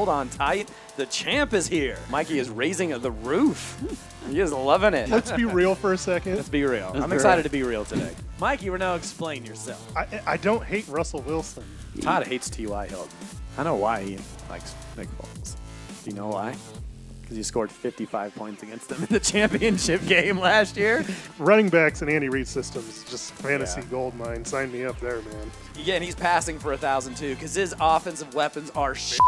hold on tight. The champ is here. Mikey is raising the roof. He is loving it. Let's be real for a second. Let's be real. I'm excited to be real today. Mikey, we're now explain yourself. I don't hate Russell Wilson. Todd hates T.Y. Hilton. I know why he likes Nick Foles. Do you know why? Because he scored 55 points against them in the championship game last year. Running backs in Andy Reid's system is just fantasy gold mine. Sign me up there, man. Yeah, and he's passing for 1,000 too, because his offensive weapons are shit.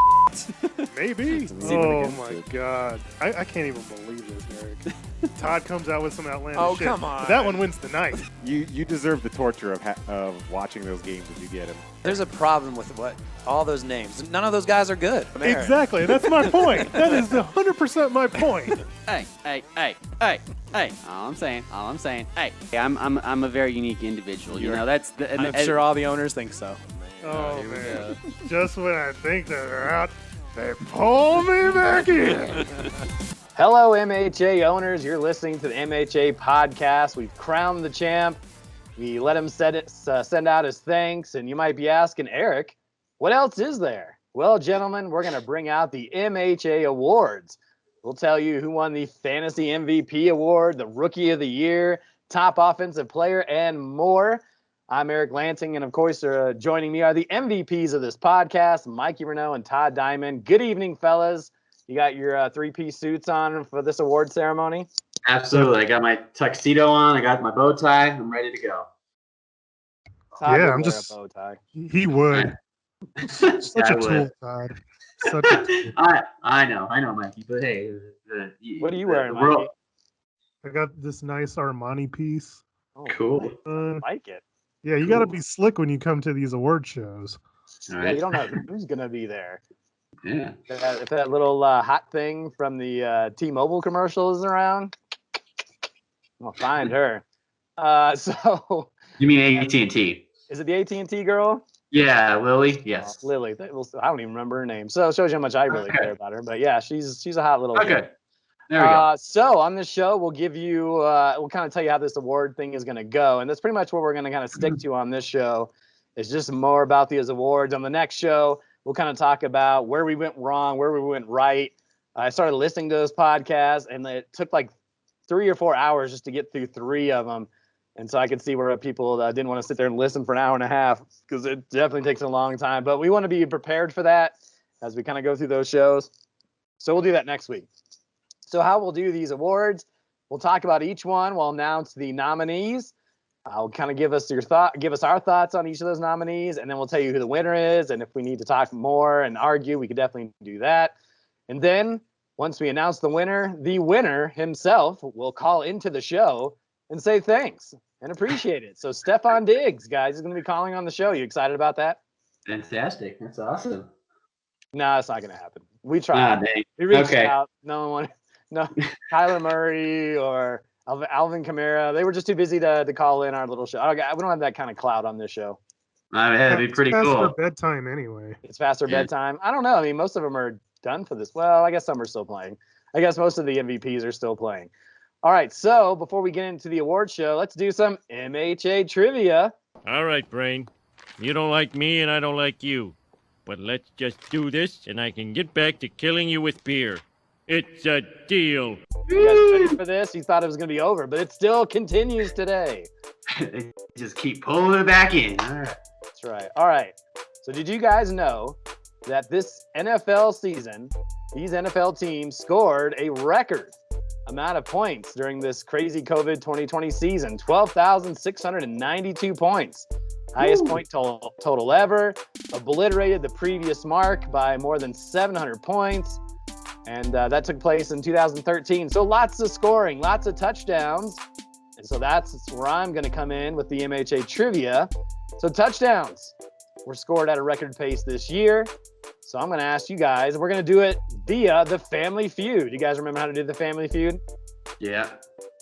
Maybe. Oh my God. I can't even believe this, Eric. Todd comes out with some outlandish shit. Come on. But that one wins the night. You deserve the torture of watching those games if you get them. There's a problem with all those names. None of those guys are good. Exactly. That's my point. That is 100% my point. Hey. All I'm saying. Hey, I'm a very unique individual. You know, that's the. I'm sure all the owners think so. Oh, man. Just when I think that they're out, they pull me back in. Hello, MHA owners. You're listening to the MHA podcast. We've crowned the champ. We let him send out his thanks. And you might be asking, Eric, what else is there? Well, gentlemen, we're going to bring out the MHA awards. We'll tell you who won the Fantasy MVP award, the Rookie of the Year, Top Offensive Player, and more. I'm Eric Lansing, and of course, joining me are the MVPs of this podcast, Mikey Renault and Todd Diamond. Good evening, fellas. You got your three-piece suits on for this award ceremony? Absolutely. I got my tuxedo on. I got my bow tie. I'm ready to go. Todd Yeah, would I'm wear just- a bow tie. He would. Such I a would. tool, Todd. Such a tool. I know, Mikey. But hey, What are you wearing, the world- Mikey? I got this nice Armani piece. Oh, Cool. I like it. Yeah, you got to be slick when you come to these award shows. All Yeah, right. you don't know who's going to be there. Yeah. If that little hot thing from the T-Mobile commercial is around, I'm gonna find her. So, You mean AT&T? is it the AT&T girl? Yeah, Lily. Yes. Lily. I don't even remember her name. So it shows you how much I really care about her. But yeah, she's a hot little. Okay. girl. There we go. So on this show, we'll give you, we'll kind of tell you how this award thing is going to go, and that's pretty much what we're going to kind of stick to on this show. It's just more about these awards. On the next show, we'll kind of talk about where we went wrong, where we went right. I started listening to those podcasts, and it took like 3 or 4 hours just to get through 3 of them. And so I could see where people didn't want to sit there and listen for an hour and a half, because it definitely takes a long time. But we want to be prepared for that as we kind of go through those shows. So we'll do that next week. So how we'll do these awards, we'll talk about each one. We'll announce the nominees. I'll kind of give us our thoughts on each of those nominees, and then we'll tell you who the winner is. And if we need to talk more and argue, we could definitely do that. And then once we announce the winner himself will call into the show and say thanks and appreciate it. So Stephon Diggs, guys, is going to be calling on the show. You excited about that? Fantastic. That's awesome. No, it's not going to happen. We tried. Dang. We reached Okay. out. No, Kyler Murray or Alvin Kamara. They were just too busy to call in our little show. We don't have that kind of clout on this show. That'd be pretty It's past cool. their bedtime anyway. It's past their Yeah. bedtime. I don't know. I mean, most of them are done for this. Well, I guess some are still playing. I guess most of the MVPs are still playing. All right. So before we get into the award show, let's do some MHA trivia. All right, Brain. You don't like me and I don't like you. But let's just do this and I can get back to killing you with beer. It's a deal. You guys ready for this? You thought it was going to be over, but it still continues today. They just keep pulling it back in. All right. That's right. All right. So did you guys know that this NFL season, these NFL teams scored a record amount of points during this crazy COVID 2020 season? 12,692 points. Highest point total ever. Obliterated the previous mark by more than 700 points. And that took place in 2013. So lots of scoring, lots of touchdowns. And so that's where I'm going to come in with the MHA trivia. So touchdowns were scored at a record pace this year. So I'm going to ask you guys, we're going to do it via the Family Feud. You guys remember how to do the Family Feud? Yeah.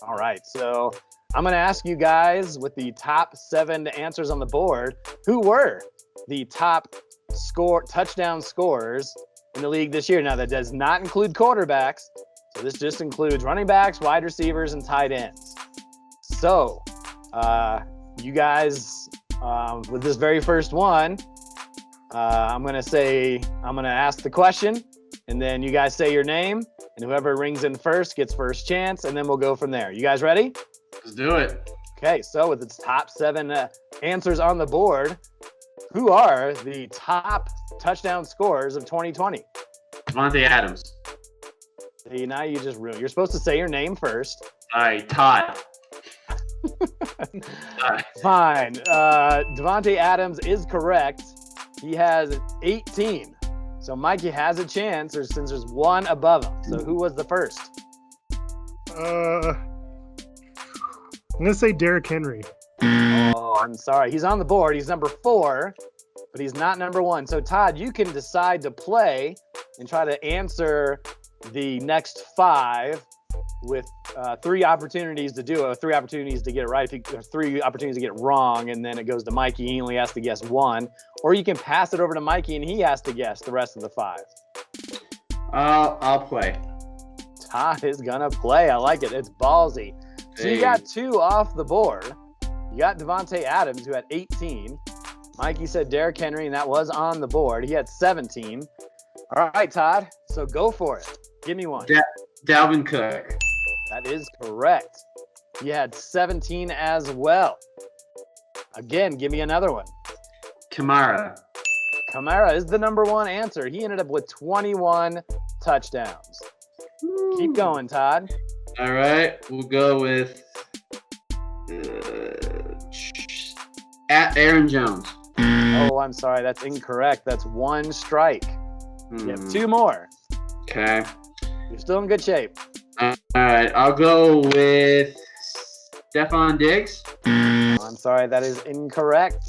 All right. So I'm going to ask you guys with the top 7 answers on the board, who were the top touchdown scorers in the league this year. Now, that does not include quarterbacks. So this just includes running backs, wide receivers, and tight ends. So you guys, with this very first one, I'm going to ask the question, and then you guys say your name, and whoever rings in first gets first chance, and then we'll go from there. You guys ready? Let's do it. Okay, so with its top 7 answers on the board, who are the top touchdown scorers of 2020? Devontae Adams. See, now you just ruined. You're supposed to say your name first. All right, Todd. Fine. Devontae Adams is correct. He has 18. So Mikey has a chance, or since there's one above him. So who was the first? I'm gonna say Derrick Henry. Oh, I'm sorry. He's on the board. He's number 4, but he's not number 1. So Todd, you can decide to play and try to answer the next 5 with 3 opportunities to do it, 3 opportunities to get it right, 3 opportunities to get it wrong, and then it goes to Mikey. He only has to guess 1. Or you can pass it over to Mikey and he has to guess the rest of the 5. I'll play. Todd is gonna play. I like it. It's ballsy. So you got 2 off the board. You got Devontae Adams, who had 18. Mikey said Derrick Henry, and that was on the board. He had 17. All right, Todd. So go for it. Give me one. Dalvin Cook. That is correct. He had 17 as well. Again, give me another one. Kamara. Kamara is the number 1 answer. He ended up with 21 touchdowns. Keep going, Todd. All right, we'll go with Aaron Jones. Oh, I'm sorry. That's incorrect. That's 1 strike. You have 2 more. Okay. You're still in good shape. All right, I'll go with Stephon Diggs. Oh, I'm sorry. That is incorrect.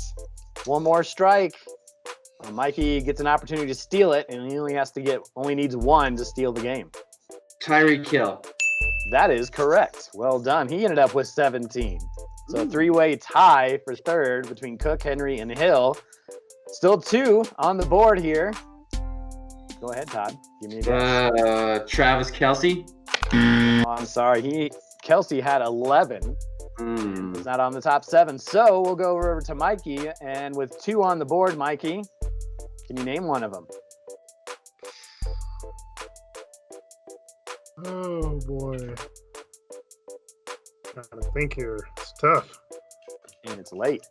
1 more strike. Mikey gets an opportunity to steal it, and he only needs 1 to steal the game. Tyreek Hill. That is correct. Well done. He ended up with 17. So a 3-way tie for third between Cook, Henry, and Hill. Still 2 on the board here. Go ahead, Todd. Give me a guess. Travis Kelce. Oh, I'm sorry. Kelsey had 11. He's not on the top 7. So we'll go over to Mikey. And with 2 on the board, Mikey, can you name one of them? Oh boy. Trying to think here. It's tough. And it's late.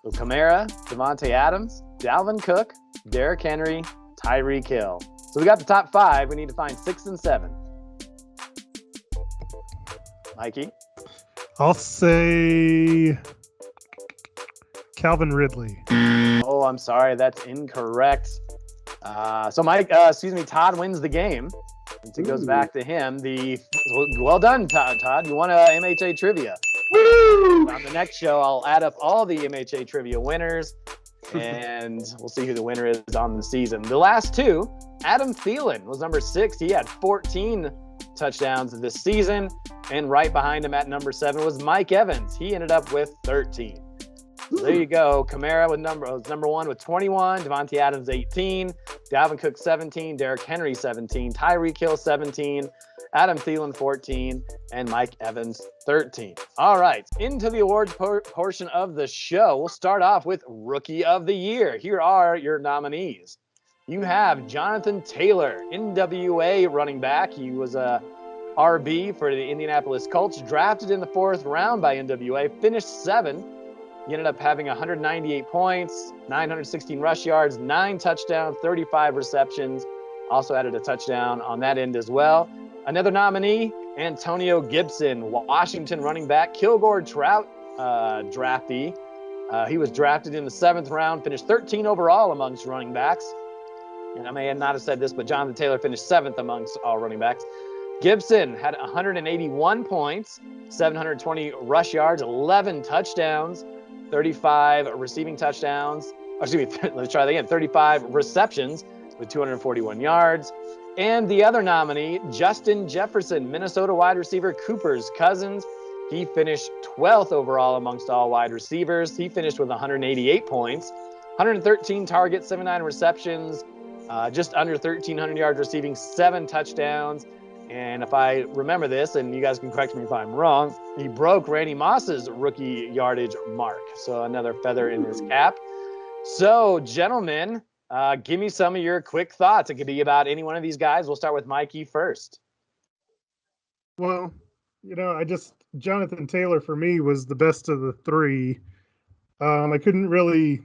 So Kamara, Devontae Adams, Dalvin Cook, Derrick Henry, Tyreek Hill. So we got the top 5. We need to find 6 and 7. Mikey? I'll say Calvin Ridley. Oh, I'm sorry. That's incorrect. So Todd wins the game. Since it goes back to him. Well done, Todd. You won a MHA trivia. Woo! On the next show, I'll add up all the MHA trivia winners, and we'll see who the winner is on the season. The last 2, Adam Thielen was number 6. He had 14 touchdowns this season, and right behind him at number 7 was Mike Evans. He ended up with 13. So there you go. Kamara was number 1 with 21. Devontae Adams 18. Dalvin Cook 17. Derrick Henry 17. Tyreek Hill 17. Adam Thielen 14. And Mike Evans 13. All right, into the awards portion of the show. We'll start off with Rookie of the Year. Here are your nominees. You have Jonathan Taylor, NWA running back. He was a RB for the Indianapolis Colts, drafted in the 4th round by NWA, finished 7th. He ended up having 198 points, 916 rush yards, 9 touchdowns, 35 receptions. Also added a touchdown on that end as well. Another nominee, Antonio Gibson, Washington running back, Kilgore Trout draftee. He was drafted in the 7th round, finished 13 overall amongst running backs. And I may not have said this, but Jonathan Taylor finished 7th amongst all running backs. Gibson had 181 points, 720 rush yards, 11 touchdowns, 35 receiving touchdowns. Let's try that again. 35 receptions with 241 yards. And the other nominee, Justin Jefferson, Minnesota wide receiver, Cooper's cousins. He finished 12th overall amongst all wide receivers. He finished with 188 points, 113 targets, 79 receptions, just under 1,300 yards receiving, 7 touchdowns. And if I remember this, and you guys can correct me if I'm wrong, he broke Randy Moss's rookie yardage mark. So another feather in his cap. So, gentlemen, give me some of your quick thoughts. It could be about any one of these guys. We'll start with Mikey first. Well, Jonathan Taylor for me was the best of the three. I couldn't really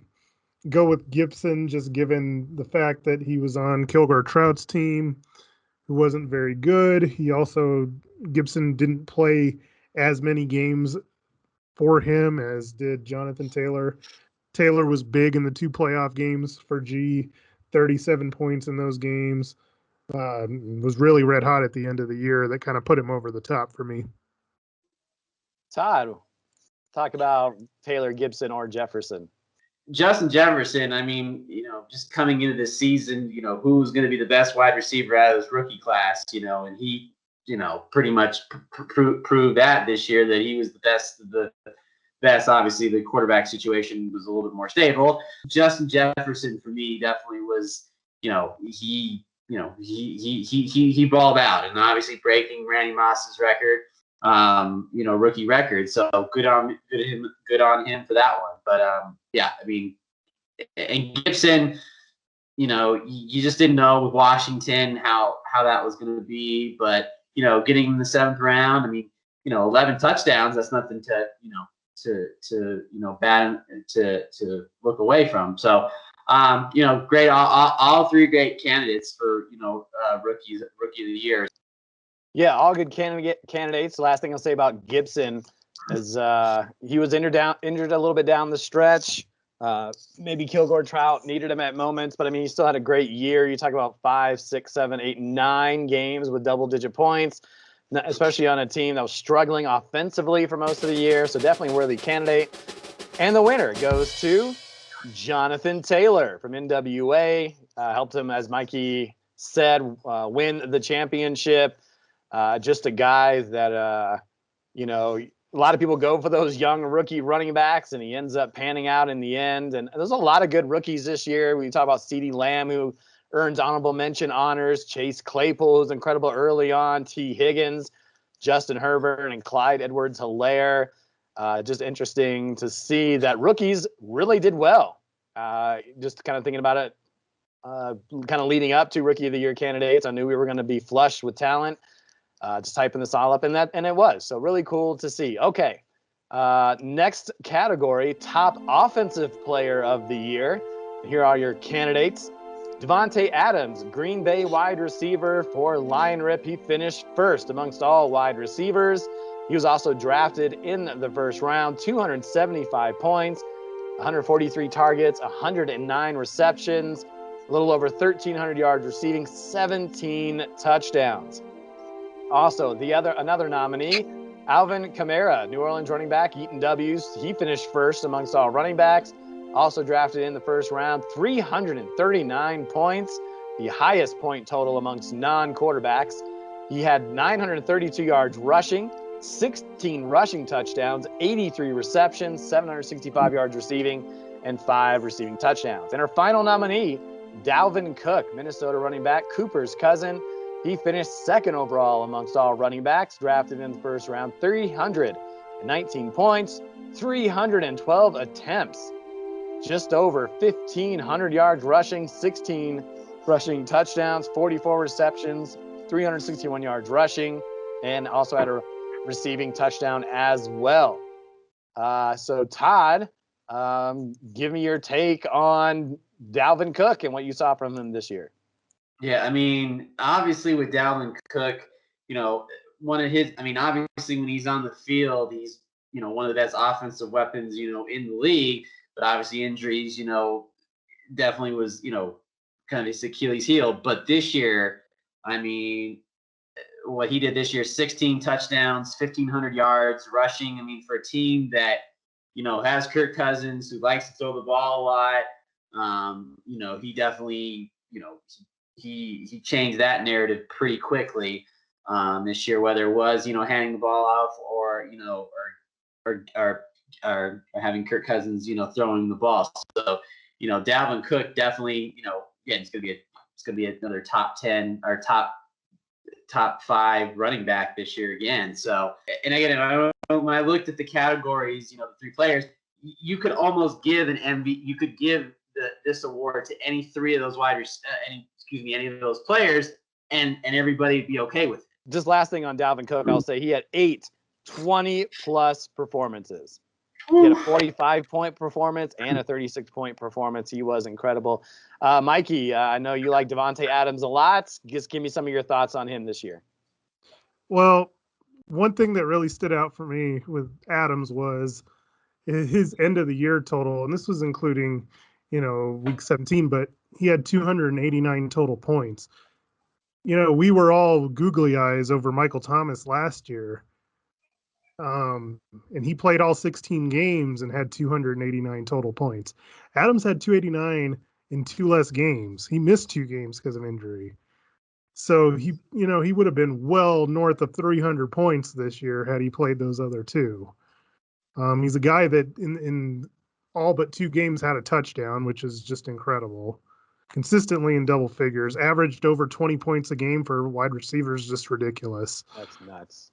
go with Gibson just given the fact that he was on Kilgore Trout's team, who wasn't very good. Gibson didn't play as many games for him as did Jonathan Taylor. Taylor was big in the 2 playoff games for G, 37 points in those games. Was really red hot at the end of the year. That kind of put him over the top for me. Todd, talk about Taylor, Gibson, or Jefferson. Justin Jefferson, just coming into this season, who's going to be the best wide receiver out of this rookie class, and he, pretty much proved that this year that he was the best of the best. Obviously, the quarterback situation was a little bit more stable. Justin Jefferson, for me, definitely was, he balled out, and obviously breaking Randy Moss's record, rookie record. So good on him for that one. But and Gibson, you just didn't know with Washington how that was going to be. But getting in the 7th round, 11 touchdowns, that's nothing to look away from. So great, all 3 great candidates for rookie of the year. Yeah, all good candidates. The last thing I'll say about Gibson is he was injured a little bit down the stretch. Maybe Kilgore Trout needed him at moments, but he still had a great year. You talk about 5, 6, 7, 8, 9 games with double-digit points, especially on a team that was struggling offensively for most of the year. So definitely a worthy candidate. And the winner goes to Jonathan Taylor from NWA. Helped him, as Mikey said, win the championship. Just a guy that, a lot of people go for those young rookie running backs, and he ends up panning out in the end. And there's a lot of good rookies this year. We talk about CeeDee Lamb, who earns honorable mention honors. Chase Claypool was incredible early on. T. Higgins, Justin Herbert, and Clyde Edwards-Helaire. Just interesting to see that rookies really did well. Just kind of thinking about it, kind of leading up to Rookie of the Year candidates, I knew we were going to be flush with talent. Just typing this all up, and it was. So really cool to see. Okay, next category, top offensive player of the year. Here are your candidates. Devontae Adams, Green Bay wide receiver for Lion Rip. He finished first amongst all wide receivers. He was also drafted in the first round, 275 points, 143 targets, 109 receptions, a little over 1,300 yards receiving, 17 touchdowns. Also, another nominee, Alvin Kamara, New Orleans running back, Eaton W's. He finished first amongst all running backs. Also drafted in the first round, 339 points, the highest point total amongst non-quarterbacks. He had 932 yards rushing, 16 rushing touchdowns, 83 receptions, 765 yards receiving, and 5 receiving touchdowns. And our final nominee, Dalvin Cook, Minnesota running back, Cooper's cousin. He finished second overall amongst all running backs, drafted in the first round, 319 points, 312 attempts, just over 1,500 yards rushing, 16 rushing touchdowns, 44 receptions, 361 yards rushing, and also had a receiving touchdown as well. So Todd, give me your take on Dalvin Cook and what you saw from him this year. Yeah, obviously with Dalvin Cook, one of his, obviously when he's on the field, he's, one of the best offensive weapons, in the league. But obviously injuries, definitely was, kind of his Achilles heel. But this year, what he did this year, 16 touchdowns, 1,500 yards rushing. For a team that, has Kirk Cousins, who likes to throw the ball a lot, he definitely, he changed that narrative pretty quickly this year, whether it was, handing the ball off or, or having Kirk Cousins, throwing the ball. So, Dalvin Cook definitely, again, it's gonna be another top 10 or top top 5 running back this year again. So, and again, when I looked at the categories, the 3 players, you could almost give an MV. You could give this award to any 3 of those any of those players, and everybody would be okay with it. Just last thing on Dalvin Cook, I'll say he had 8 20-plus performances. He had a 45-point performance and a 36-point performance. He was incredible. Mikey, I know you like Davante Adams a lot. Just give me some of your thoughts on him this year. Well, one thing that really stood out for me with Adams was his end of the year total, and this was including, week 17, but he had 289 total points. We were all googly eyes over Michael Thomas last year. And he played all 16 games and had 289 total points. Adams had 289 in 2 less games. He missed 2 games because of injury. So he would have been well north of 300 points this year had he played those other 2. He's a guy that in all but 2 games had a touchdown, which is just incredible. Consistently in double figures, averaged over 20 points a game for wide receivers, just ridiculous. That's nuts.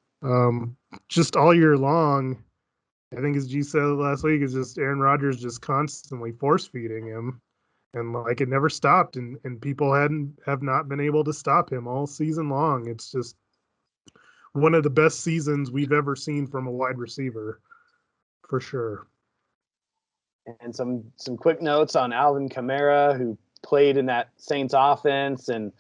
Just all year long, I think as G said last week, is just Aaron Rodgers just constantly force feeding him, and like it never stopped, and people have not been able to stop him all season long. It's just one of the best seasons we've ever seen from a wide receiver, for sure. And some quick notes on Alvin Kamara, who played in that Saints offense and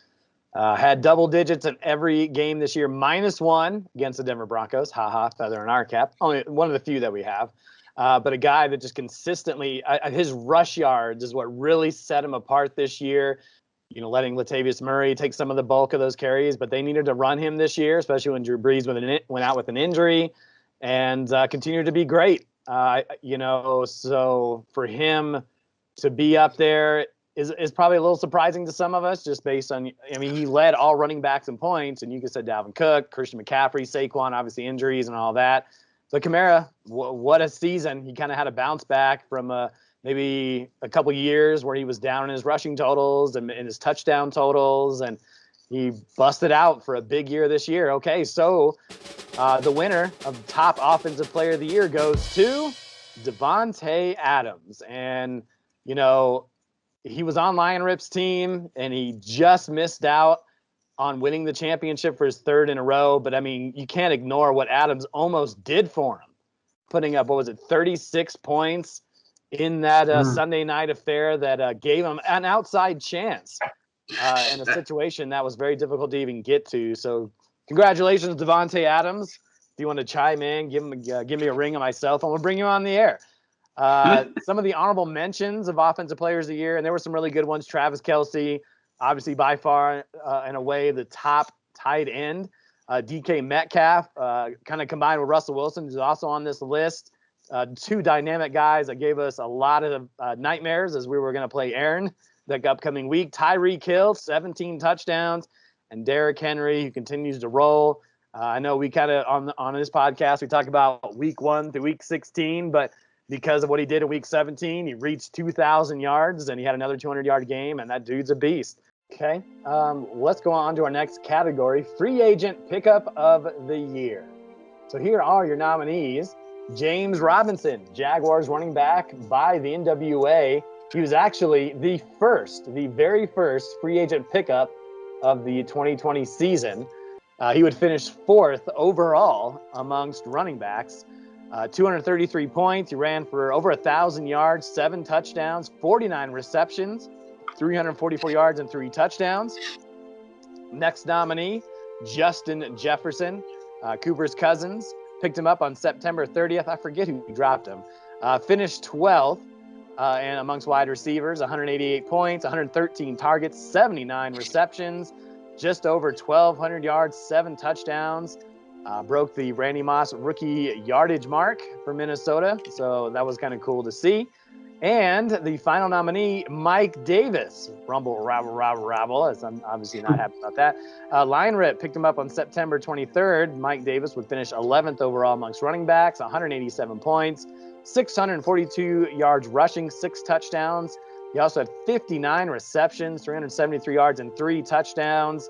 had double digits in every game this year, -1 against the Denver Broncos. Feather in our cap. Only one of the few that we have. But a guy that just consistently, his rush yards is what really set him apart this year. Letting Latavius Murray take some of the bulk of those carries, but they needed to run him this year, especially when Drew Brees went out with an injury, and continued to be great. So for him to be up there is probably a little surprising to some of us, just based on, he led all running backs in points, and you could say Dalvin Cook, Christian McCaffrey, Saquon, obviously injuries and all that. But Kamara, what a season. He kind of had a bounce back from maybe a couple years where he was down in his rushing totals and in his touchdown totals, and he busted out for a big year this year. Okay, so the winner of top offensive player of the year goes to Davante Adams. And, he was on Lion Rip's team, and he just missed out on winning the championship for his 3rd in a row. But, you can't ignore what Adams almost did for him, putting up, 36 points in that Sunday night affair that gave him an outside chance in a situation that was very difficult to even get to. So congratulations, Davante Adams. If you want to chime in, give me a ring on my cell phone. We'll bring you on the air. Some of the honorable mentions of offensive players of the year, and there were some really good ones. Travis Kelce, obviously by far and away the top tight end. DK Metcalf, kind of combined with Russell Wilson, who's also on this list. 2 dynamic guys that gave us a lot of nightmares as we were going to play Aaron that upcoming week. Tyreek Hill, 17 touchdowns, and Derrick Henry, who continues to roll. I know we kind of on this podcast we talk about week 1 through week 16, but because of what he did in week 17, he reached 2,000 yards, and he had another 200-yard game, and that dude's a beast. Okay, let's go on to our next category, free agent pickup of the year. So here are your nominees. James Robinson, Jaguars running back by the NWA. He was actually the very first free agent pickup of the 2020 season. He would finish 4th overall amongst running backs. 233 points. He ran for over 1,000 yards, 7 touchdowns, 49 receptions, 344 yards, and 3 touchdowns. Next nominee, Justin Jefferson, Cooper's cousins. Picked him up on September 30th. I forget who dropped him. Finished 12th and amongst wide receivers, 188 points, 113 targets, 79 receptions, just over 1,200 yards, 7 touchdowns. Broke the Randy Moss rookie yardage mark for Minnesota, so that was kind of cool to see. And the final nominee, Mike Davis. Rumble, rabble, as I'm obviously not happy about that. Lion Rip picked him up on September 23rd. Mike Davis would finish 11th overall amongst running backs, 187 points, 642 yards rushing, 6 touchdowns. He also had 59 receptions, 373 yards, and 3 touchdowns.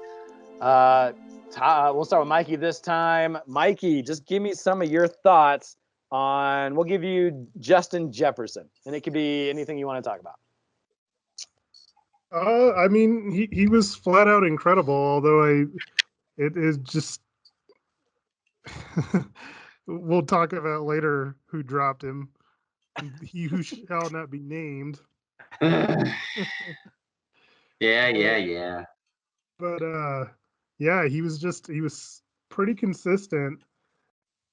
We'll start with Mikey this time. Mikey, just give me some of your thoughts on. We'll give you Justin Jefferson, and it could be anything you want to talk about. I mean, he was flat out incredible. Although it is just we'll talk about later who dropped him. He who shall not be named. Yeah. But yeah, he was pretty consistent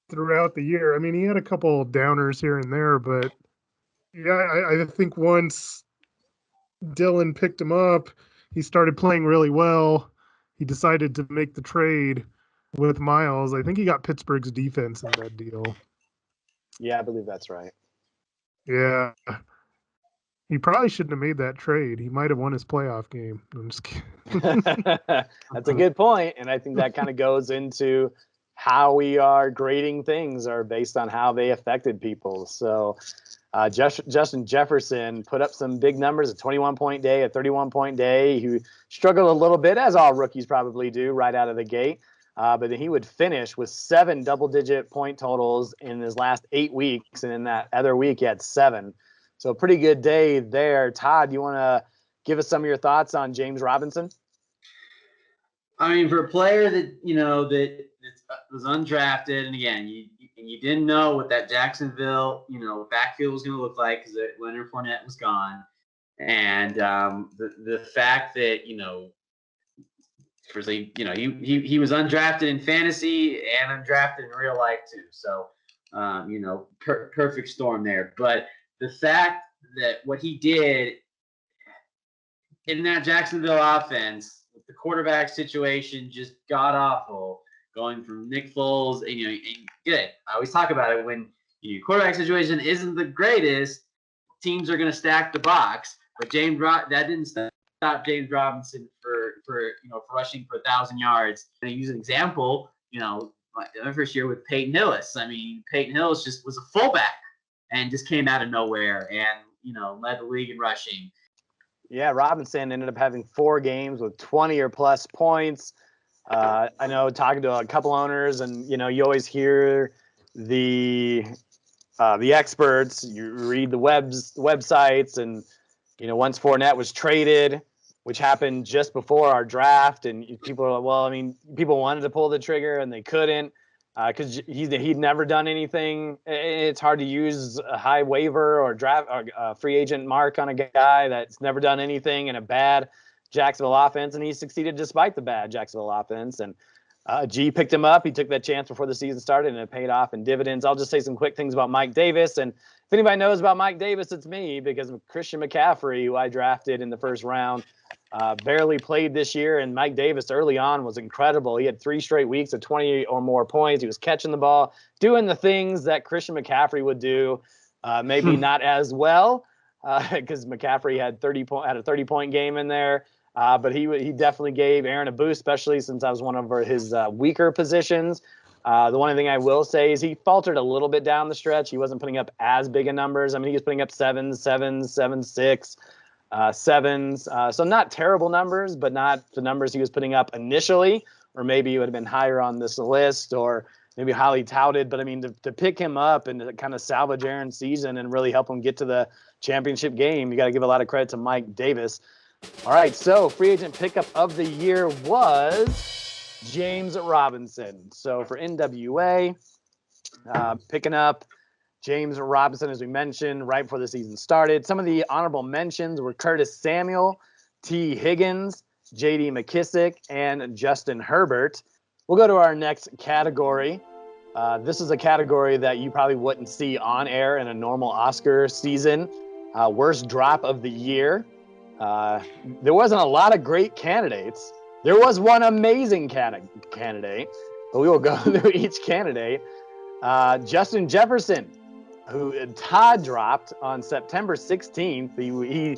throughout the year. I mean, he had a couple downers here and there, but yeah, I think once Dylan picked him up, he started playing really well. He decided to make the trade with Miles. I think he got Pittsburgh's defense in that deal. Yeah, I believe that's right. Yeah. He probably shouldn't have made that trade. He might have won his playoff game. I'm just kidding. That's a good point, and I think that kind of goes into how we are grading things are based on how they affected people. So Justin Jefferson put up some big numbers, a 21-point day, a 31-point day. He struggled a little bit, as all rookies probably do, right out of the gate. But then he would finish with 7 double-digit point totals in his last 8 weeks, and in that other week he had 7. So a pretty good day there. Todd, you want to give us some of your thoughts on James Robinson? I mean, for a player that that was undrafted, and again, you didn't know what that Jacksonville backfield was going to look like because Leonard Fournette was gone, and the fact that firstly, he was undrafted in fantasy and undrafted in real life too. So, perfect storm there. But the fact that what he did in that Jacksonville offense, the quarterback situation just god awful, going from Nick Foles, and good. I always talk about it when your quarterback situation isn't the greatest, teams are going to stack the box. But that didn't stop James Robinson for rushing for 1,000 yards. And I use an example, my first year with Peyton Hillis. I mean, Peyton Hillis just was a fullback and just came out of nowhere and led the league in rushing. Yeah, Robinson ended up having 4 games with 20 or plus points. I know talking to a couple owners, and you always hear the experts. You read the websites, and once Fournette was traded, which happened just before our draft, and people are like, well, I mean, people wanted to pull the trigger and they couldn't because he'd never done anything. It's hard to use a high waiver or draft or free agent mark on a guy that's never done anything in a bad Jacksonville offense, and he succeeded despite the bad Jacksonville offense. And G picked him up. He took that chance before the season started, and it paid off in dividends. I'll just say some quick things about Mike Davis. And if anybody knows about Mike Davis, it's me, because of Christian McCaffrey, who I drafted in the first round. Barely played this year, and Mike Davis early on was incredible. He had 3 straight weeks of 20 or more points. He was catching the ball, doing the things that Christian McCaffrey would do, maybe not as well, because McCaffrey had a 30-point game in there. But he definitely gave Aaron a boost, especially since I was one of his weaker positions. The one thing I will say is he faltered a little bit down the stretch. He wasn't putting up as big of numbers. I mean, he was putting up 7s, 6, 7s. So not terrible numbers, but not the numbers he was putting up initially, or maybe he would have been higher on this list, or maybe highly touted. But I mean, to pick him up and to kind of salvage Aaron's season and really help him get to the championship game, you got to give a lot of credit to Mike Davis. All right, so free agent pickup of the year was James Robinson. So for NWA, picking up James Robinson, as we mentioned, right before the season started. Some of the honorable mentions were Curtis Samuel, T. Higgins, J.D. McKissick, and Justin Herbert. We'll go to our next category. This is a category that you probably wouldn't see on air in a normal Oscar season. Worst drop of the year. There wasn't a lot of great candidates. There was one amazing candidate, but we will go through each candidate. Justin Jefferson, who Todd dropped on September 16th. He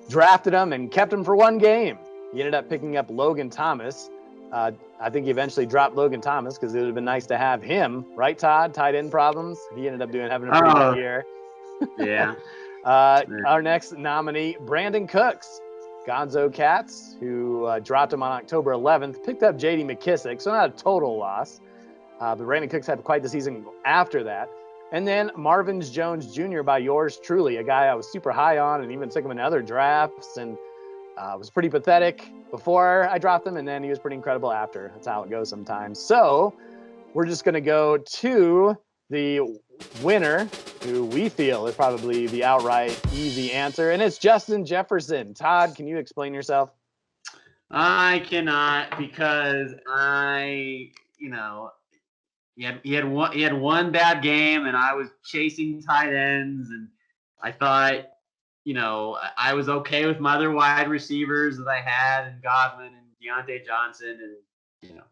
drafted him and kept him for 1 game. He ended up picking up Logan Thomas. I think he eventually dropped Logan Thomas because it would have been nice to have him, right, Todd? Tight end problems. He ended up having a pretty good year. Yeah. Our next nominee, Brandon Cooks. Gonzo Cats, who dropped him on October 11th, picked up J.D. McKissick, so not a total loss. But Brandon Cooks had quite the season after that. And then Marvin Jones Jr. by yours truly, a guy I was super high on and even took him in other drafts and was pretty pathetic before I dropped him, and then he was pretty incredible after. That's how it goes sometimes. So we're just going to go to the winner, who we feel is probably the outright easy answer, and it's Justin Jefferson. Todd, can you explain yourself? I cannot, because he had one bad game, and I was chasing tight ends, and I thought, I was okay with my other wide receivers that I had, and Godwin and Deontay Johnson, and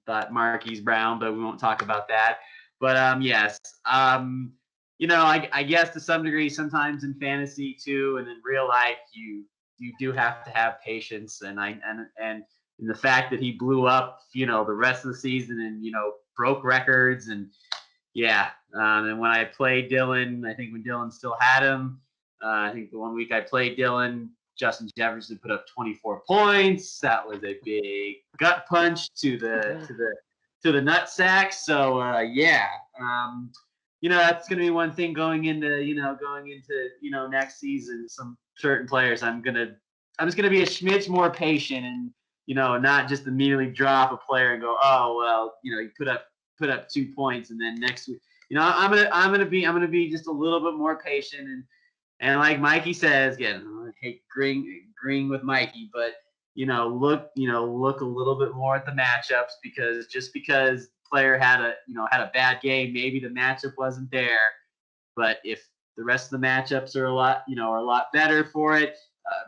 thought Marquise Brown, but we won't talk about that. But yes, I guess to some degree, sometimes in fantasy too, and in real life, you do have to have patience, and the fact that he blew up, the rest of the season, and broke records, and and when I played Dylan, I think when Dylan still had him, I think the 1 week I played Dylan, Justin Jefferson put up 24 points. That was a big gut punch to the nutsack. So that's going to be one thing going into next season. Some certain players, I'm just gonna be a smidge more patient, and not just immediately drop a player and go, oh well, you put up 2 points, and then next week, I'm gonna be just a little bit more patient, and like Mikey says, again, I hate agreeing with Mikey, but look a little bit more at the matchups, because just because player had a bad game, maybe the matchup wasn't there, but if the rest of the matchups are a lot better for it,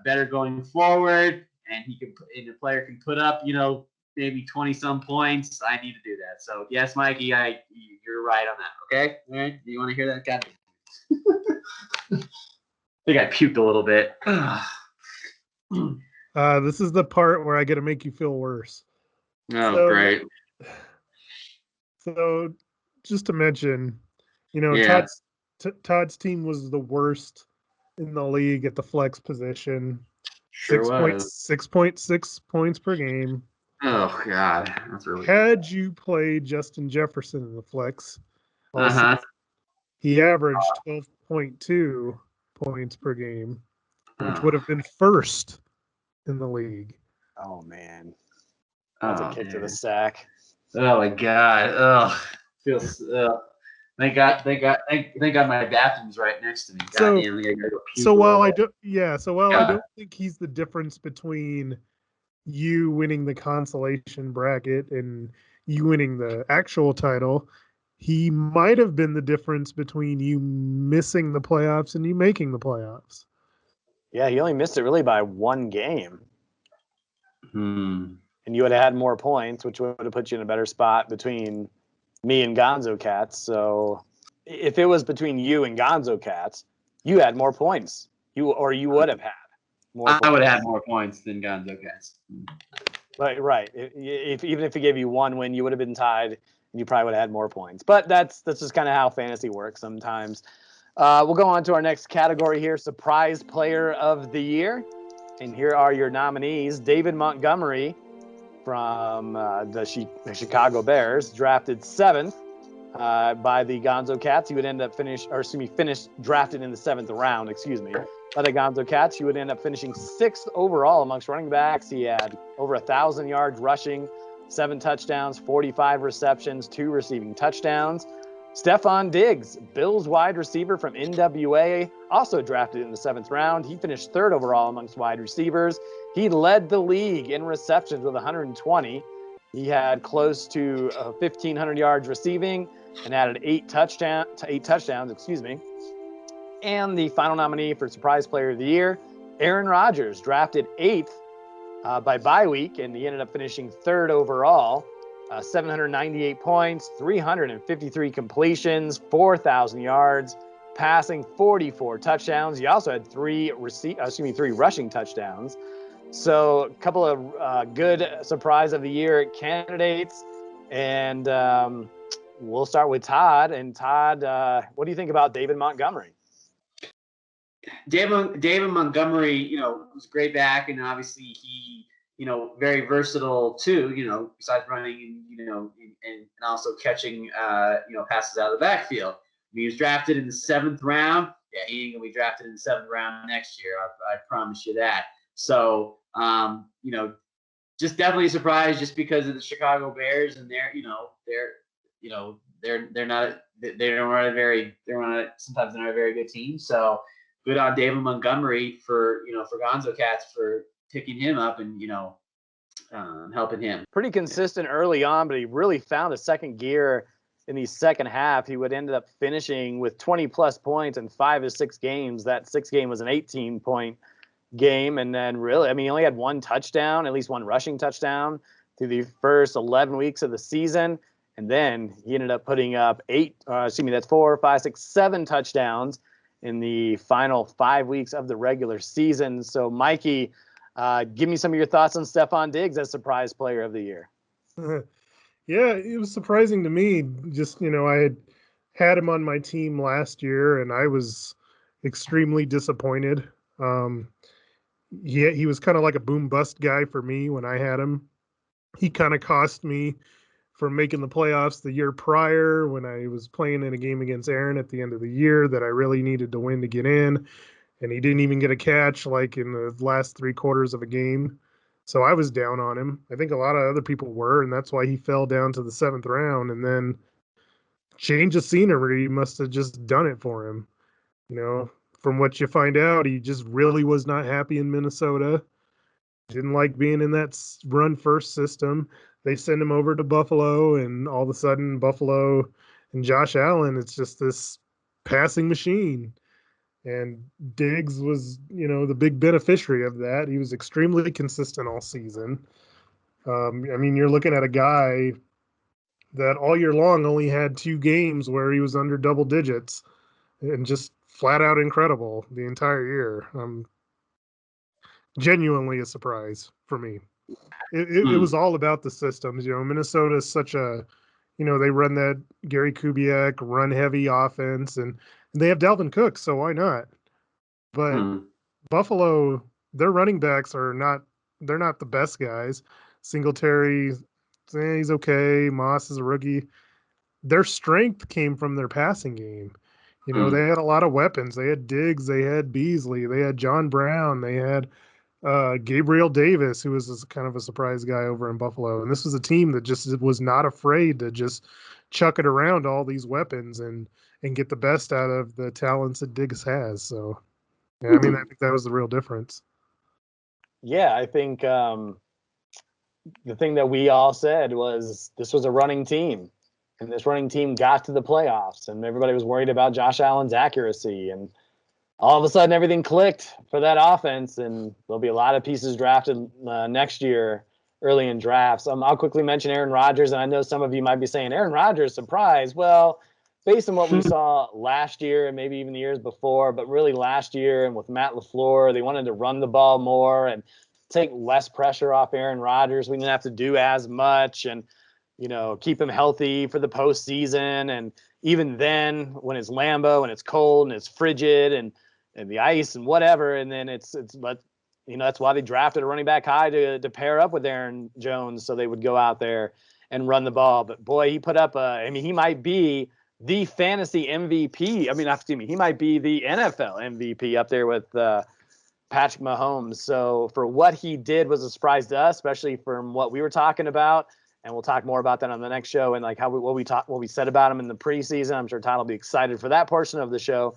better going forward, and the player can put up maybe 20 some points, I need to do that. So yes, Mikey, you're right on that. Okay, all right. Do you want to hear that? God. I think I puked a little bit. This is the part where I get to make you feel worse. Great. So just to mention, Yeah. Todd's team was the worst in the league at the flex position. Sure was. 6.6 points per game. Oh God, that's really Had you played Justin Jefferson in the flex, Uh-huh. he averaged 12.2 points per game, which would have been first in the league. Oh man, that's a kick to the sack. Oh my God. Oh, feels. Thank God my bathroom's right next to me. I don't think he's the difference between you winning the consolation bracket and you winning the actual title, he might have been the difference between you missing the playoffs and you making the playoffs. Yeah, he only missed it really by one game. And you would have had more points, which would have put you in a better spot between me and Gonzo Cats. So if it was between you and Gonzo Cats, you had more points. You would have had more points. I would have had more points than Gonzo Cats. Right. Even if he gave you one win, you would have been tied, and you probably would have had more points. But that's just kind of how fantasy works sometimes. We'll go on to our next category here, Surprise Player of the Year. And here are your nominees. David Montgomery from the Chicago Bears, drafted 7th by the Gonzo Cats. He would end up finished drafted in the 7th round, by the Gonzo Cats. He would end up finishing 6th overall amongst running backs. He had over 1,000 yards rushing, 7 touchdowns, 45 receptions, 2 receiving touchdowns. Stephon Diggs, Bills wide receiver from NWA, also drafted in the 7th round. He finished 3rd overall amongst wide receivers. He led the league in receptions with 120. He had close to 1,500 yards receiving and added 8 touchdowns. And the final nominee for Surprise Player of the Year, Aaron Rodgers, drafted 8th by bye week, and he ended up finishing 3rd overall. 798 points, 353 completions, 4,000 yards, passing 44 touchdowns. He also had 3 rushing touchdowns. So a couple of good Surprise of the Year candidates. And we'll start with Todd. And Todd, what do you think about David Montgomery? David Montgomery, was a great back, and obviously he, very versatile too. Besides running and also catching, passes out of the backfield. He was drafted in the 7th round. Yeah, he ain't gonna be drafted in the 7th round next year. I promise you that. So, just definitely surprised just because of the Chicago Bears and they're sometimes they're not a very good team. So good on David Montgomery for Gonzo Cats for picking him up and helping him. Pretty consistent early on, but he really found a second gear in the second half. He would end up finishing with 20 plus points in 5 of 6 games. That 6th game was an 18-point game. And then he only had 1 touchdown, at least 1 rushing touchdown through the first 11 weeks of the season. And then he ended up putting up 7 touchdowns in the final 5 weeks of the regular season. So Mikey, give me some of your thoughts on Stephon Diggs as surprise player of the year. Yeah, it was surprising to me. Just, I had him on my team last year, and I was extremely disappointed. He was kind of like a boom bust guy for me when I had him. He kind of cost me from making the playoffs the year prior when I was playing in a game against Aaron at the end of the year that I really needed to win to get in. And he didn't even get a catch like in the last 3 quarters of a game. So I was down on him. I think a lot of other people were, and that's why he fell down to the 7th round. And then change of scenery must have just done it for him. From what you find out, he just really was not happy in Minnesota. Didn't like being in that run first system. They send him over to Buffalo, and all of a sudden Buffalo and Josh Allen, it's just this passing machine. And Diggs was, the big beneficiary of that. He was extremely consistent all season. You're looking at a guy that all year long only had 2 games where he was under double digits and just flat out incredible the entire year. Genuinely a surprise for me. It was all about the systems. Minnesota is such a, they run that Gary Kubiak run heavy offense and they have Dalvin Cook, so why not? But Buffalo, their running backs they're not the best guys. Singletary, he's okay. Moss is a rookie. Their strength came from their passing game. They had a lot of weapons. They had Diggs, they had Beasley, they had John Brown, they had Gabriel Davis, who was kind of a surprise guy over in Buffalo. And this was a team that just was not afraid to just chuck it around all these weapons and get the best out of the talents that Diggs has. So, yeah, I think that was the real difference. Yeah, I think the thing that we all said was this was a running team. And this running team got to the playoffs, and everybody was worried about Josh Allen's accuracy. And all of a sudden, everything clicked for that offense, and there'll be a lot of pieces drafted next year early in drafts. I'll quickly mention Aaron Rodgers, and I know some of you might be saying, Aaron Rodgers, surprise. Well, based on what we saw last year and maybe even the years before, but really last year and with Matt LaFleur, they wanted to run the ball more and take less pressure off Aaron Rodgers. We didn't have to do as much and keep him healthy for the postseason. And even then, when it's Lambeau and it's cold and it's frigid and the ice and whatever, and then but that's why they drafted a running back high to pair up with Aaron Jones so they would go out there and run the ball. But boy, he put up he might be the fantasy MVP. He might be the NFL MVP up there with Patrick Mahomes. So for what he did was a surprise to us, especially from what we were talking about. And we'll talk more about that on the next show and like what we said about him in the preseason. I'm sure Todd will be excited for that portion of the show.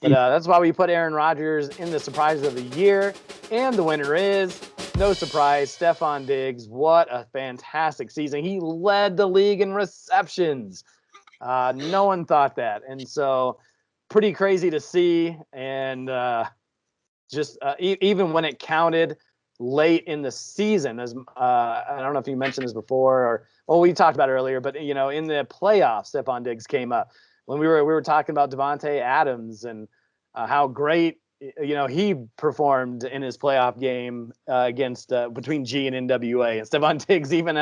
But that's why we put Aaron Rodgers in the surprise of the year. And the winner is, no surprise, Stephon Diggs. What a fantastic season. He led the league in receptions. No one thought that. And so pretty crazy to see. And even when it counted late in the season, as I don't know if you mentioned this before we talked about it earlier, but in the playoffs, Stephon Diggs came up when we were talking about Devontae Adams and how great he performed in his playoff game against between G and NWA, and Stephon Diggs even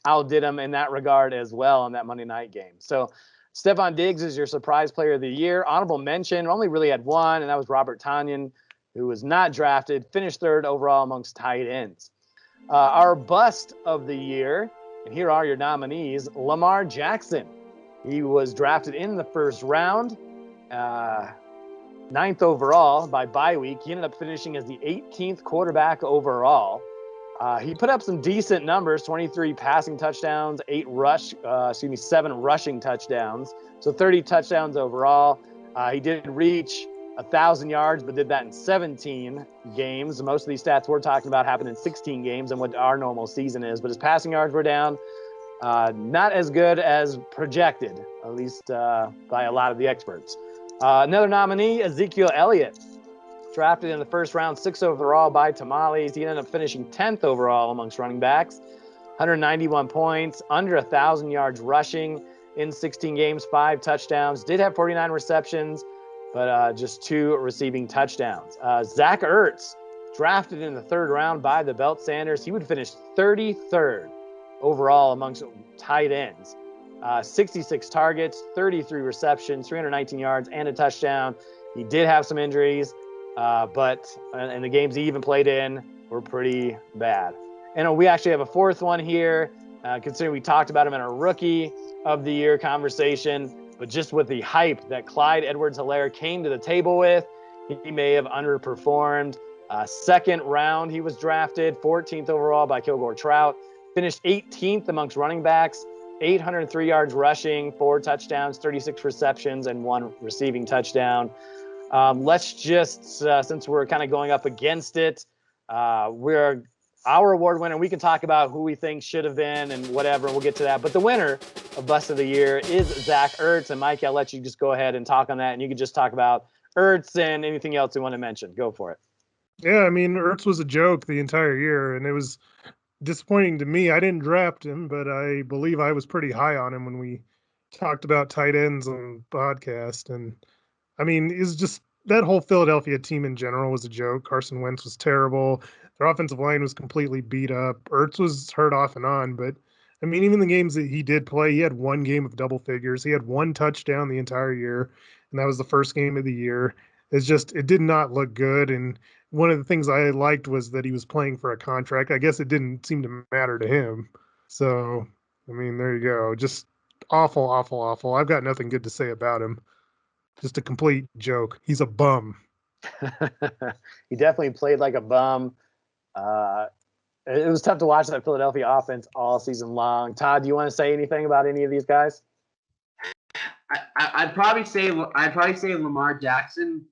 outdid him in that regard as well on that Monday night game. So Stephon Diggs is your surprise player of the year. Honorable mention, only really had one, and that was Robert Tonyan. who was not drafted, finished third overall amongst tight ends. Our bust of the year, and here are your nominees: Lamar Jackson. He was drafted in the first round, 9th overall by bye week. He ended up finishing as the 18th quarterback overall. He put up some decent numbers: 23 passing touchdowns, 7 rushing touchdowns. So 30 touchdowns overall. He did reach 1,000 yards, but did that in 17 games. Most of these stats we're talking about happened in 16 games and what our normal season is. But his passing yards were down, not as good as projected, at least by a lot of the experts. Another nominee, Ezekiel Elliott, drafted in the first round, 6th overall by Tamales. He ended up finishing 10th overall amongst running backs. 191 points, under 1,000 yards rushing in 16 games, 5 touchdowns. Did have 49 receptions, but just 2 receiving touchdowns. Zach Ertz, drafted in the 3rd round by the Belt Sanders. He would finish 33rd overall amongst tight ends. 66 targets, 33 receptions, 319 yards, and a touchdown. He did have some injuries, but and the games he even played in were pretty bad. And we actually have a 4th one here, considering we talked about him in our Rookie of the Year conversation. But just with the hype that Clyde Edwards-Helaire came to the table with, he may have underperformed. 2nd round, he was drafted, 14th overall by Kilgore Trout. Finished 18th amongst running backs, 803 yards rushing, 4 touchdowns, 36 receptions, and 1 receiving touchdown. Let's just, since we're kind of going up against it, we're our award winner. We can talk about who we think should have been and whatever. We'll get to that. But the winner of Bust of the Year is Zach Ertz. And Mike, I'll let you just go ahead and talk on that. And you can just talk about Ertz and anything else you want to mention. Go for it. Yeah, I mean, Ertz was a joke the entire year, and it was disappointing to me. I didn't draft him, but I believe I was pretty high on him when we talked about tight ends on the podcast. And I mean, it's just that whole Philadelphia team in general was a joke. Carson Wentz was terrible. Their offensive line was completely beat up. Ertz was hurt off and on, but I mean, even the games that he did play, he had 1 game of double figures. He had 1 touchdown the entire year, and that was the first game of the year. It did not look good. And one of the things I liked was that he was playing for a contract. I guess it didn't seem to matter to him. So, I mean, there you go. Just awful, awful, awful. I've got nothing good to say about him. Just a complete joke. He's a bum. He definitely played like a bum. It was tough to watch that Philadelphia offense all season long. Todd, do you want to say anything about any of these guys? I'd probably say Lamar Jackson,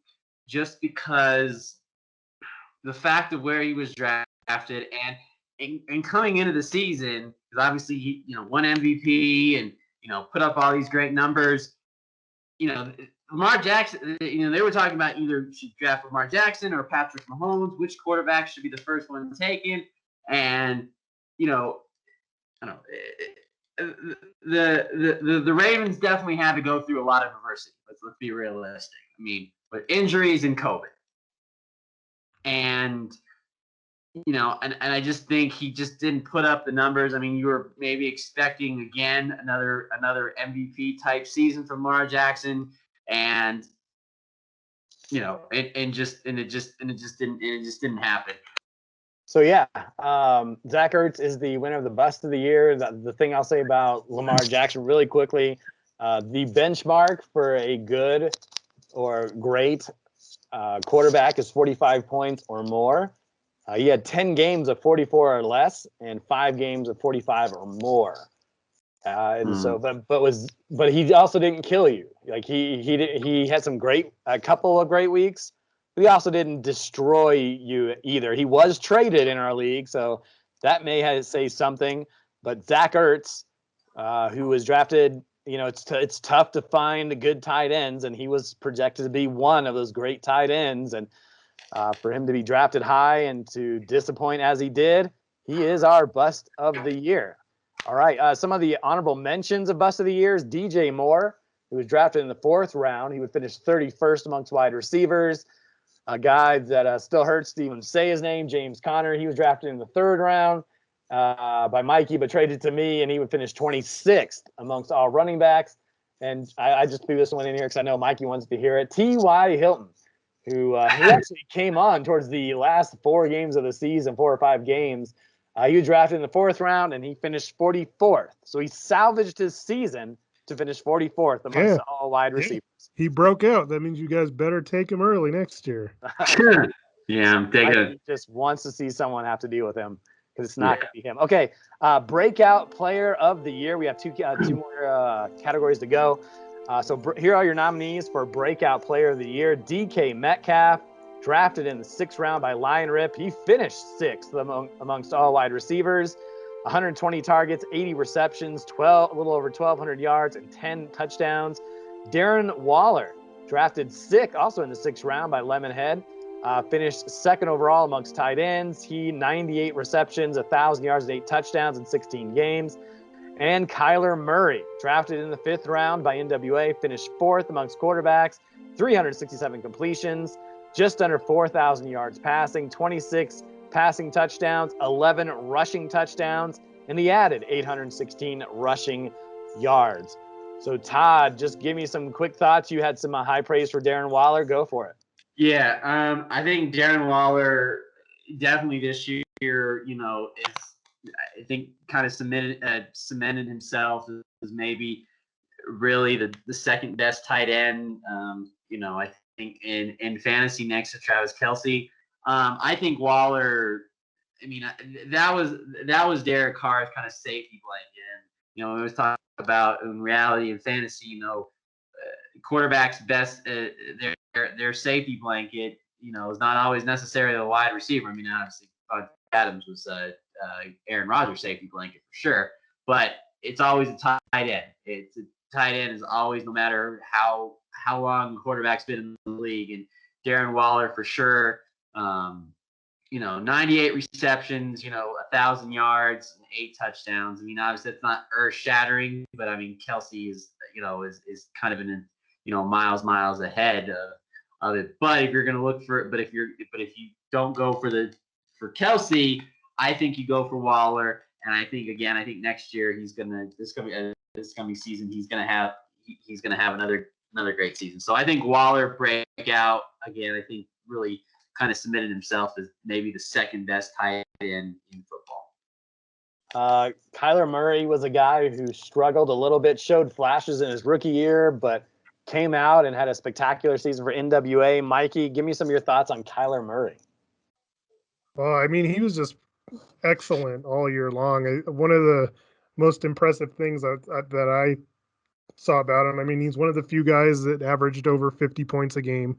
just because the fact of where he was drafted and coming into the season, because obviously he won MVP and put up all these great numbers. Lamar Jackson, they were talking about either should draft Lamar Jackson or Patrick Mahomes, which quarterback should be the first one taken. And, I don't know, the Ravens definitely had to go through a lot of adversity. Let's be realistic. I mean, with injuries and COVID. And, and I just think he just didn't put up the numbers. I mean, you were maybe expecting again another MVP type season from Lamar Jackson. And it just didn't happen. So yeah, Zach Ertz is the winner of the Bust of the Year. The thing I'll say about Lamar Jackson really quickly, the benchmark for a good or great quarterback is 45 points or more. He had 10 games of 44 or less and 5 games of 45 or more. So, but he also didn't kill you. Like he had a couple of great weeks. But he also didn't destroy you either. He was traded in our league, so that may say something. But Zach Ertz, who was drafted, it's tough to find good tight ends, and he was projected to be one of those great tight ends. And for him to be drafted high and to disappoint as he did, he is our Bust of the Year. All right, some of the honorable mentions of Bust of the Year is DJ Moore, who was drafted in the 4th round. He would finish 31st amongst wide receivers. A guy that still hurts to even say his name, James Conner. He was drafted in the 3rd round by Mikey, but traded to me, and he would finish 26th amongst all running backs. And I just threw this one in here because I know Mikey wants to hear it. T.Y. Hilton. who he actually came on towards the last 4 games of the season, 4 or 5 games. He was drafted in the 4th round, and he finished 44th. So he salvaged his season to finish 44th amongst all wide receivers. He broke out. That means you guys better take him early next year. Yeah, I'm taking He just wants to see someone have to deal with him because it's not going to be him. Okay, breakout player of the year. We have two more categories to go. Here are your nominees for breakout player of the year. DK Metcalf, drafted in the 6th round by Lion Rip. He finished 6th amongst all wide receivers. 120 targets, 80 receptions, a little over 1,200 yards, and 10 touchdowns. Darren Waller, drafted also in the 6th round by Lemonhead. Finished 2nd overall amongst tight ends. He 98 receptions, 1,000 yards, and 8 touchdowns in 16 games. And Kyler Murray, drafted in the 5th round by NWA, finished 4th amongst quarterbacks, 367 completions, just under 4,000 yards passing, 26 passing touchdowns, 11 rushing touchdowns, and he added 816 rushing yards. So Todd, just give me some quick thoughts. You had some high praise for Darren Waller. Go for it. Yeah, I think Darren Waller definitely this year, is I think kind of cemented himself as maybe really the second best tight end. I think in fantasy next to Travis Kelce. I think Waller. I mean, that was Derek Carr's kind of safety blanket. And, we always talk about in reality and fantasy. Quarterbacks best their safety blanket. Is not always necessarily the wide receiver. I mean, obviously, Adams was Aaron Rodgers' safety blanket for sure, but it's always a tight end. It's a tight end is always, no matter how long the quarterback's been in the league, and Darren Waller for sure. 98 receptions, 1,000 yards, and 8 touchdowns. I mean, obviously it's not earth-shattering, but I mean, Kelce is kind of in miles ahead of it. But if you're going to look for, if you don't go for Kelce, I think you go for Waller. And I think next year this coming season he's gonna have another great season. So I think Waller breakout again. I think really kind of submitted himself as maybe the second best tight end in football. Kyler Murray was a guy who struggled a little bit, showed flashes in his rookie year, but came out and had a spectacular season for NWA. Mikey, give me some of your thoughts on Kyler Murray. Well, I mean, he was just excellent all year long. One of the most impressive things that I saw about him, I mean, he's one of the few guys that averaged over 50 points a game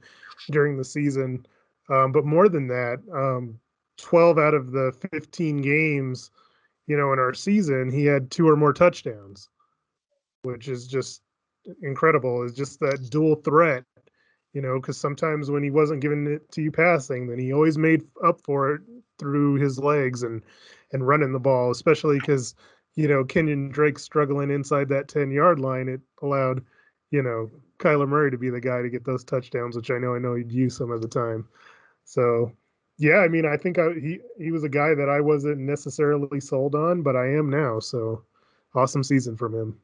during the season. But more than that, 12 out of the 15 games, in our season, he had 2 or more touchdowns, which is just incredible. It's just that dual threat, because sometimes when he wasn't giving it to you passing, then he always made up for it through his legs and running the ball, especially because, Kenyon Drake struggling inside that 10-yard line. It allowed, Kyler Murray to be the guy to get those touchdowns, which I know he'd use some of the time. So, yeah, I mean, I think he was a guy that I wasn't necessarily sold on, but I am now. So, awesome season from him.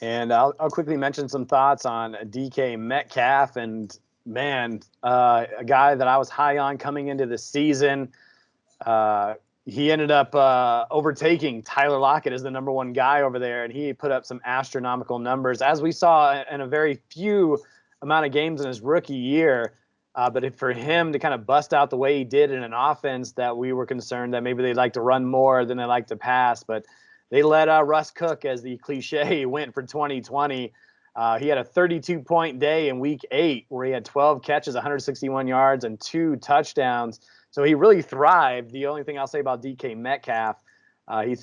And I'll quickly mention some thoughts on DK Metcalf. And, man, a guy that I was high on coming into the season. He ended up overtaking Tyler Lockett as the number 1 guy over there, and he put up some astronomical numbers, as we saw in a very few amount of games in his rookie year. But for him to kind of bust out the way he did in an offense that we were concerned that maybe they'd like to run more than they like to pass, but they let Russ cook, as the cliche went, for 2020. He had a 32-point day in Week 8 where he had 12 catches, 161 yards, and 2 touchdowns. So he really thrived. The only thing I'll say about DK Metcalf,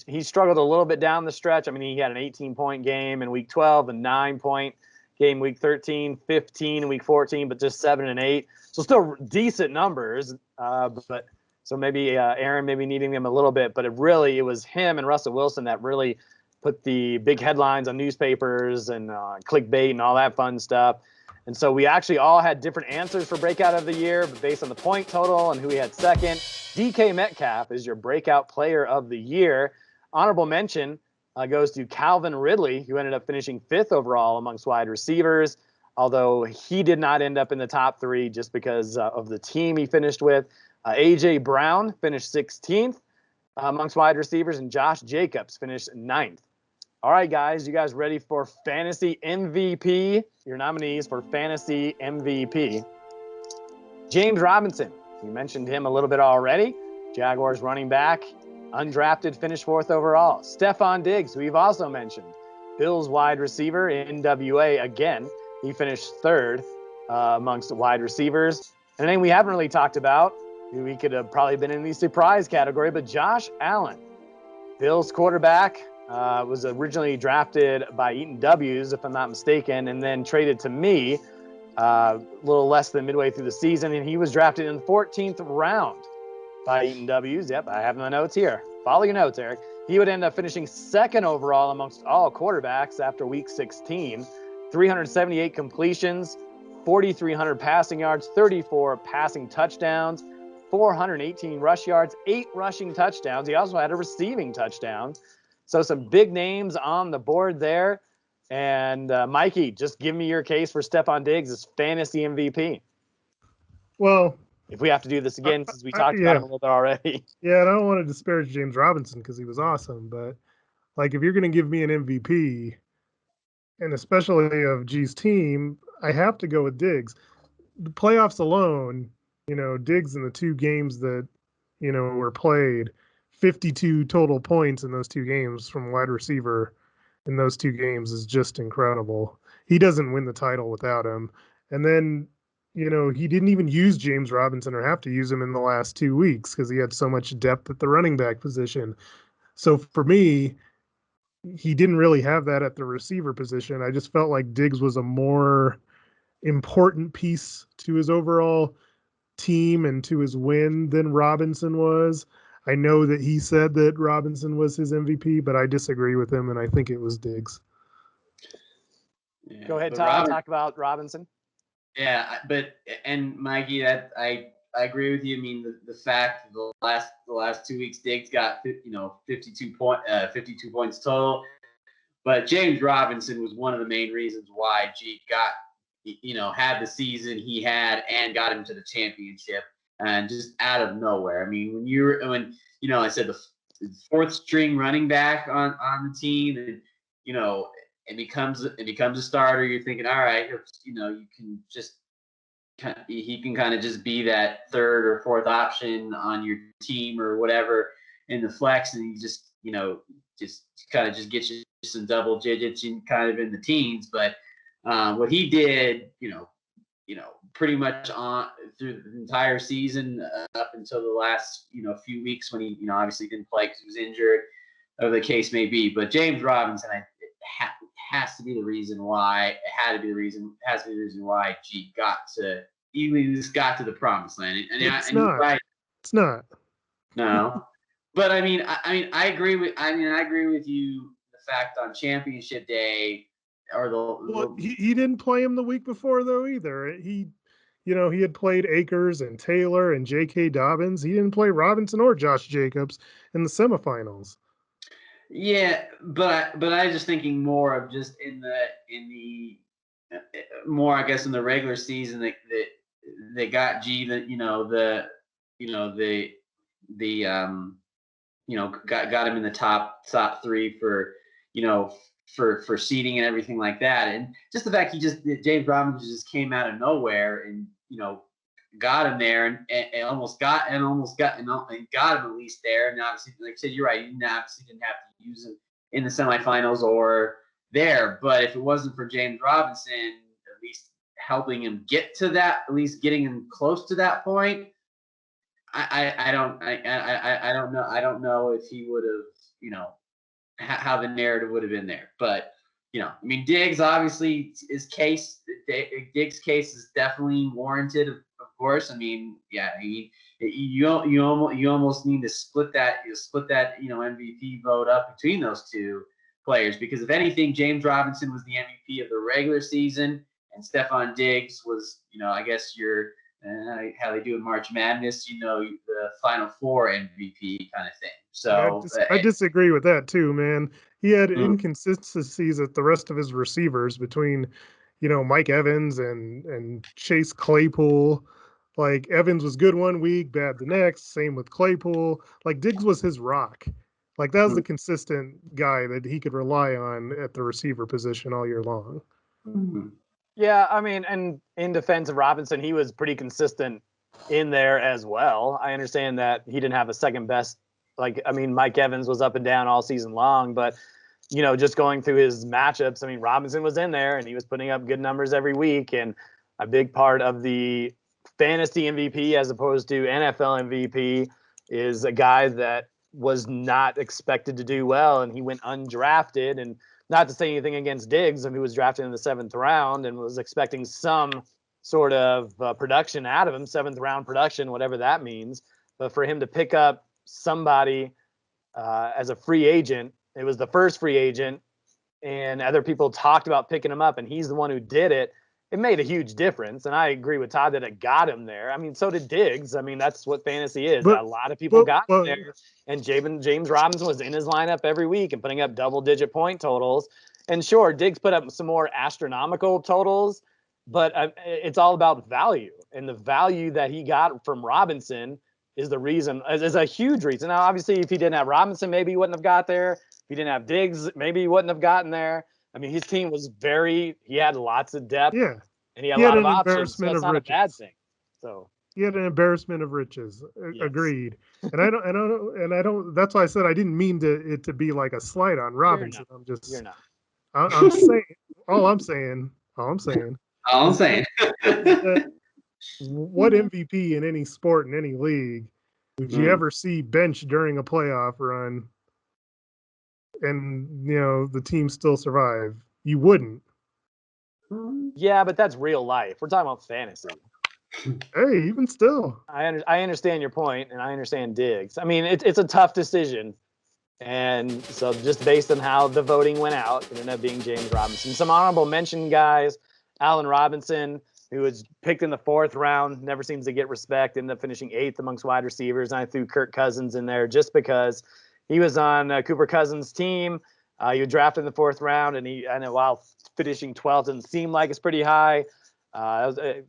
he struggled a little bit down the stretch. I mean, he had an 18-point game in Week 12, a 9-point game Week 13, 15 in Week 14, but just 7 and 8. So still decent numbers, but so maybe Aaron maybe needing them a little bit. But it was him and Russell Wilson that really put the big headlines on newspapers and clickbait and all that fun stuff. And so we actually all had different answers for breakout of the year, but based on the point total and who we had second. DK Metcalf is your breakout player of the year. Honorable mention goes to Calvin Ridley, who ended up finishing 5th overall amongst wide receivers. although he did not end up in the top 3 just because of the team he finished with. A.J. Brown finished 16th amongst wide receivers, and Josh Jacobs finished 9th. All right, guys, you guys ready for Fantasy MVP? Your nominees for Fantasy MVP. James Robinson, we mentioned him a little bit already. Jaguars running back, undrafted, finished 4th overall. Stephon Diggs, who we've also mentioned. Bills wide receiver, NWA again. He finished 3rd amongst wide receivers. And a name we haven't really talked about, who he could have probably been in the surprise category, but Josh Allen. Bills quarterback, was originally drafted by Eaton W's, if I'm not mistaken, and then traded to me a little less than midway through the season, and he was drafted in the 14th round by Eaton W's. Yep, I have my notes here. Follow your notes, Eric. He would end up finishing 2nd overall amongst all quarterbacks after week 16. 378 completions, 4,300 passing yards, 34 passing touchdowns, 418 rush yards, 8 rushing touchdowns. He also had a receiving touchdown. So some big names on the board there. And Mikey, just give me your case for Stephon Diggs as fantasy MVP. Well, If we have to do this again, since we talked about him a little bit already. Yeah, and I don't want to disparage James Robinson because he was awesome, but like if you're going to give me an MVP, and especially of G's team, I have to go with Diggs. The playoffs alone, Diggs in the 2 games that, were played, 52 total points in those 2 games from wide receiver in those 2 games is just incredible. He doesn't win the title without him. And then, he didn't even use James Robinson or have to use him in the last 2 weeks because he had so much depth at the running back position. So for me, he didn't really have that at the receiver position. I just felt like Diggs was a more important piece to his overall team and to his win than Robinson was. I know that he said that Robinson was his MVP, but I disagree with him, and I think it was Diggs. Yeah, Go ahead, but Todd. Talk about Robinson. Yeah, and Mikey, that I agree with you. I mean, the fact the last 2 weeks, Diggs got 52 points total, but James Robinson was one of the main reasons why G got had the season he had and got him to the championship, and just out of nowhere. I mean, when I said the 4th string running back on the team, and it becomes a starter, you're thinking, all right, you can just he can kind of just be that 3rd or 4th option on your team or whatever in the flex, and he just kind of gets you some double digits and kind of in the teens. But what he did, pretty much on through the entire season up until the last few weeks when he obviously didn't play because he was injured, or the case may be. But James Robinson, has to be the reason why G got to the promised land. And you're right. It's not. No. But I mean, I agree with you. The fact on championship day, he didn't play him the week before though either. He had played Akers and Taylor and J.K. Dobbins. He didn't play Robinson or Josh Jacobs in the semifinals. Yeah, but I was just thinking more of just in the more, I guess, in the regular season that got G got him in the top 3 for for seeding and everything like that. And just the fact James Robinson just came out of nowhere and got him there and almost got him at least there. And obviously, like I said, you're right. You didn't have to use him in the semifinals or there. But if it wasn't for James Robinson, at least helping him get to that, at least getting him close to that point, I don't know if he would have, how the narrative would have been there. But I mean, Diggs obviously Diggs' case is definitely warranted, of course. I mean, yeah, you almost need to split that MVP vote up between those 2 players, because if anything, James Robinson was the MVP of the regular season, and Stephon Diggs was, I guess your how they do in March Madness, the Final Four MVP kind of thing. So I disagree with that too, man. He had inconsistencies at the rest of his receivers between, Mike Evans and Chase Claypool. Like Evans was good one week, bad the next. Same with Claypool. Like Diggs was his rock. Like that was the consistent guy that he could rely on at the receiver position all year long. Yeah, I mean, and in defense of Robinson, he was pretty consistent in there as well. I understand that he didn't have a second best. Like, I mean, Mike Evans was up and down all season long, but just going through his matchups, I mean, Robinson was in there and he was putting up good numbers every week. And a big part of the fantasy MVP as opposed to NFL MVP is a guy that was not expected to do well, and he went undrafted. And not to say anything against Diggs, who was drafted in the 7th round and was expecting some sort of production out of him, 7th round production, whatever that means. But for him to pick up somebody as a free agent, it was the first free agent, and other people talked about picking him up, and he's the one who did it. It made a huge difference, and I agree with Todd that it got him there. I mean, so did Diggs. I mean, that's what fantasy is. A lot of people got him there, and James Robinson was in his lineup every week and putting up double-digit point totals. And sure, Diggs put up some more astronomical totals, but it's all about value, and the value that he got from Robinson is the reason, is a huge reason. Now, obviously, if he didn't have Robinson, maybe he wouldn't have got there. If he didn't have Diggs, maybe he wouldn't have gotten there. I mean, his team was he had lots of depth, and he had a lot of options, so that's not a bad thing. So he had an embarrassment of riches. Yes. Agreed. And I don't. That's why I said I didn't mean it to be like a slight on Robinson. You're not. I'm saying. All I'm saying. What MVP in any sport in any league would you ever see bench during a playoff run? And the team still survive? You wouldn't. Yeah, but that's real life. We're talking about fantasy. Hey, even still, I understand your point, and I understand Diggs. I mean, it's a tough decision, and so just based on how the voting went out, it ended up being James Robinson. Some honorable mention guys: Allen Robinson, who was picked in the 4th round, never seems to get respect. Ended up finishing 8th amongst wide receivers. And I threw Kirk Cousins in there just because he was on Cooper Cousins' team. He was drafted in the 4th round, and while finishing 12th doesn't seem like it's pretty high,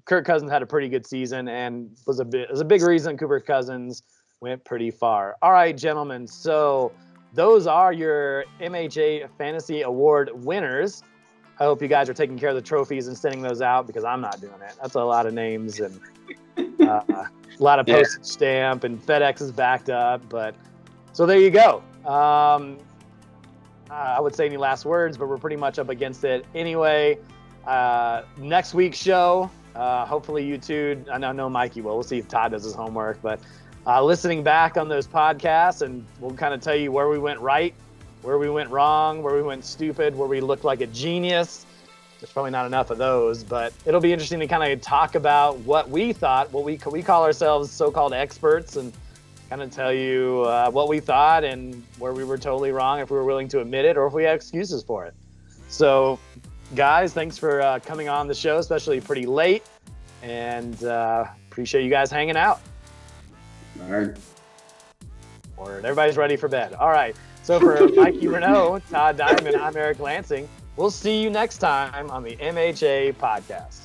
Kirk Cousins had a pretty good season and was a big reason Cooper Cousins went pretty far. All right, gentlemen. So those are your MHA Fantasy Award winners. I hope you guys are taking care of the trophies and sending those out, because I'm not doing it. That's a lot of names and a lot of postage stamp, and FedEx is backed up, but. So there you go. I would say any last words, but we're pretty much up against it anyway. Next week's show, hopefully you two, I know Mikey will. We'll see if Todd does his homework, but listening back on those podcasts, and we'll kind of tell you where we went right, where we went wrong, where we went stupid, where we looked like a genius. There's probably not enough of those, but it'll be interesting to kind of talk about what we thought, what we call ourselves so-called experts, and kind of tell you what we thought and where we were totally wrong, if we were willing to admit it or if we had excuses for it. So, guys, thanks for coming on the show, especially pretty late, and appreciate you guys hanging out. All right. Or everybody's ready for bed. All right. So for Mikey Renault, Todd Diamond, I'm Eric Lansing. We'll see you next time on the MHA podcast.